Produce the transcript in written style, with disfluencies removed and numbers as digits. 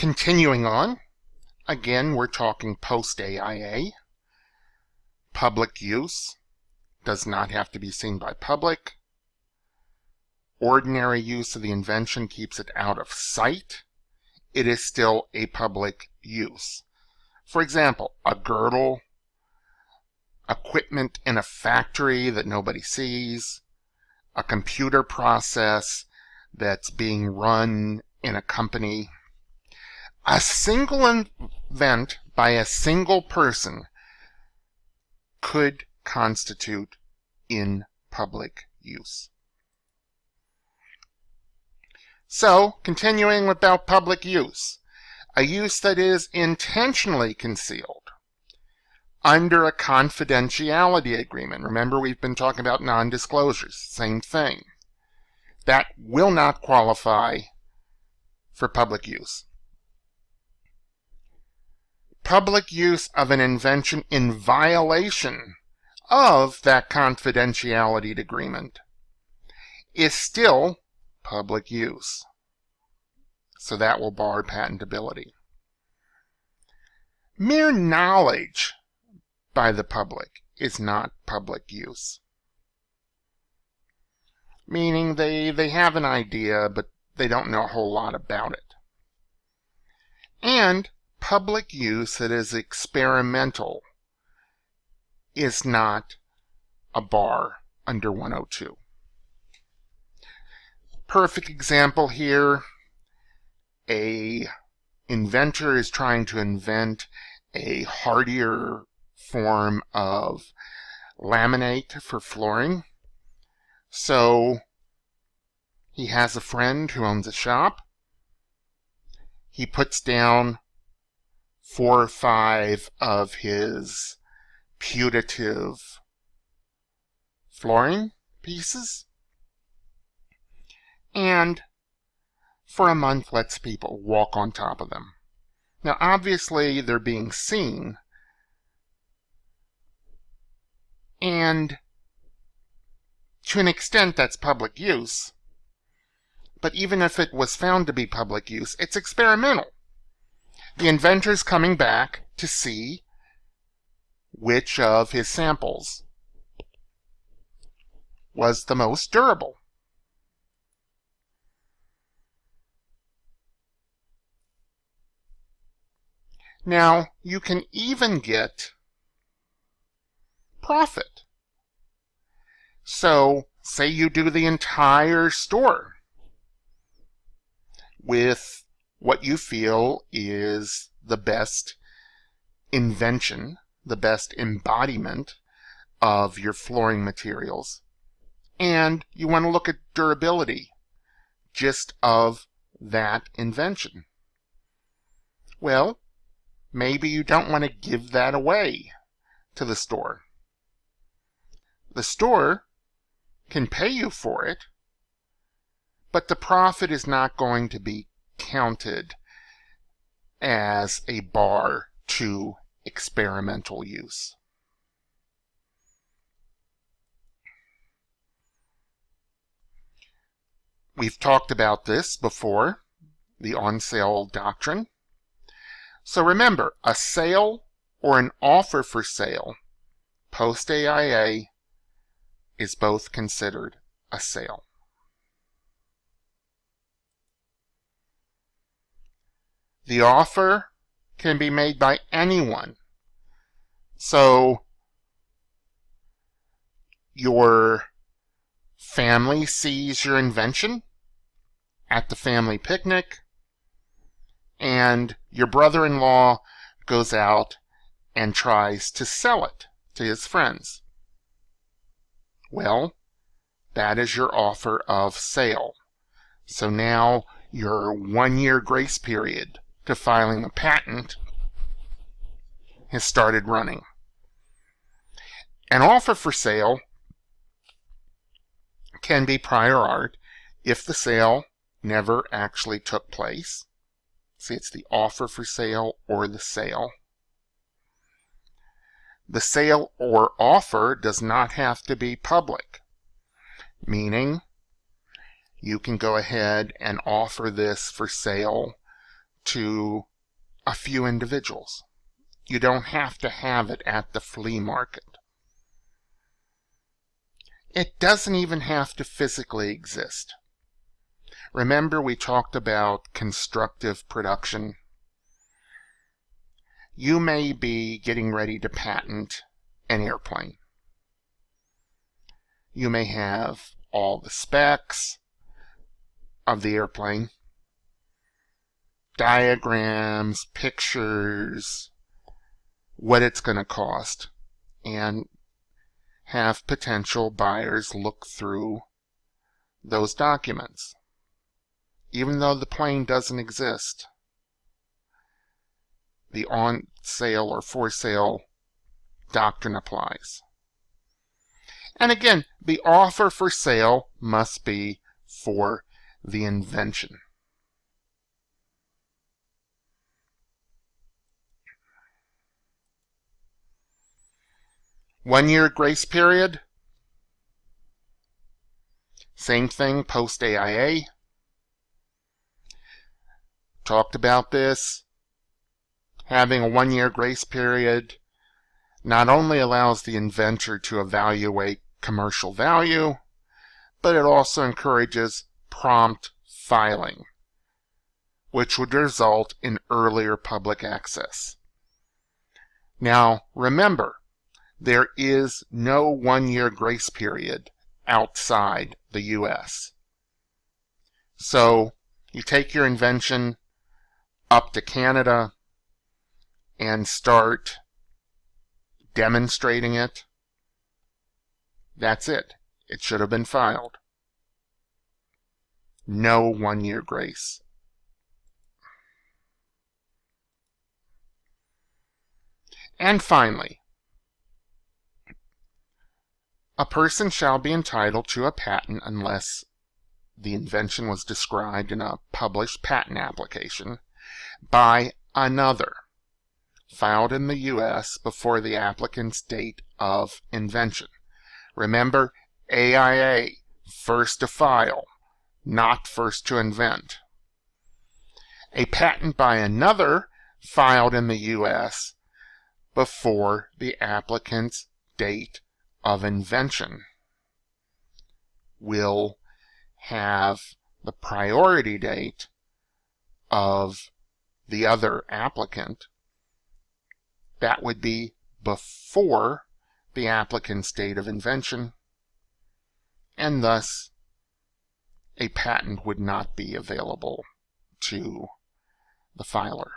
Continuing on, again, we're talking post-AIA. Public use does not have to be seen by public. Ordinary use of the invention keeps it out of sight. It is still a public use. For example, a girdle, equipment in a factory that nobody sees, a computer process that's being run in a company. A single event by a single person could constitute in public use. So, continuing about public use, a use that is intentionally concealed under a confidentiality agreement. Remember, we've been talking about non-disclosures, same thing. That will not qualify for public use. Public use of an invention in violation of that confidentiality agreement is still public use. So that will bar patentability. Mere knowledge by the public is not public use. Meaning they have an idea, but they don't know a whole lot about it. And public use that is experimental is not a bar under 102. Perfect example here, a inventor is trying to invent a hardier form of laminate for flooring. So he has a friend who owns a shop. He puts down 4 or 5 of his putative flooring pieces, and for a month lets people walk on top of them. Now obviously they're being seen, and to an extent that's public use, but even if it was found to be public use, it's experimental. The inventor's coming back to see which of his samples was the most durable. Now, you can even get profit. So, say you do the entire store with what you feel is the best invention, the best embodiment of your flooring materials, and you want to look at durability just of that invention. Well, maybe you don't want to give that away to the store. The store can pay you for it, but the profit is not going to be counted as a bar to experimental use. We've talked about this before, the on-sale doctrine. So remember, a sale or an offer for sale post-AIA is both considered a sale. The offer can be made by anyone. So your family sees your invention at the family picnic, and your brother-in-law goes out and tries to sell it to his friends. Well, that is your offer of sale. So now your 1-year grace period to filing a patent has started running. An offer for sale can be prior art if the sale never actually took place. See, it's the offer for sale or the sale. The sale or offer does not have to be public, meaning you can go ahead and offer this for sale to a few individuals. You don't have to have it at the flea market. It doesn't even have to physically exist. Remember we talked about constructive production? You may be getting ready to patent an airplane. You may have all the specs of the airplane, diagrams, pictures, what it's going to cost, and have potential buyers look through those documents. Even though the plane doesn't exist, the on sale or for sale doctrine applies. And again, the offer for sale must be for the invention. One-year grace period. Same thing post AIA. Talked about this. Having a one-year grace period not only allows the inventor to evaluate commercial value, but it also encourages prompt filing, which would result in earlier public access. Now, remember, there is no one-year grace period outside the U.S. So, you take your invention up to Canada and start demonstrating it. That's it. It should have been filed. No one-year grace. And finally, a person shall be entitled to a patent unless the invention was described in a published patent application by another, filed in the U.S. before the applicant's date of invention. Remember, AIA, first to file, not first to invent. A patent by another filed in the U.S. before the applicant's date of invention will have the priority date of the other applicant. That would be before the applicant's date of invention, and thus a patent would not be available to the filer.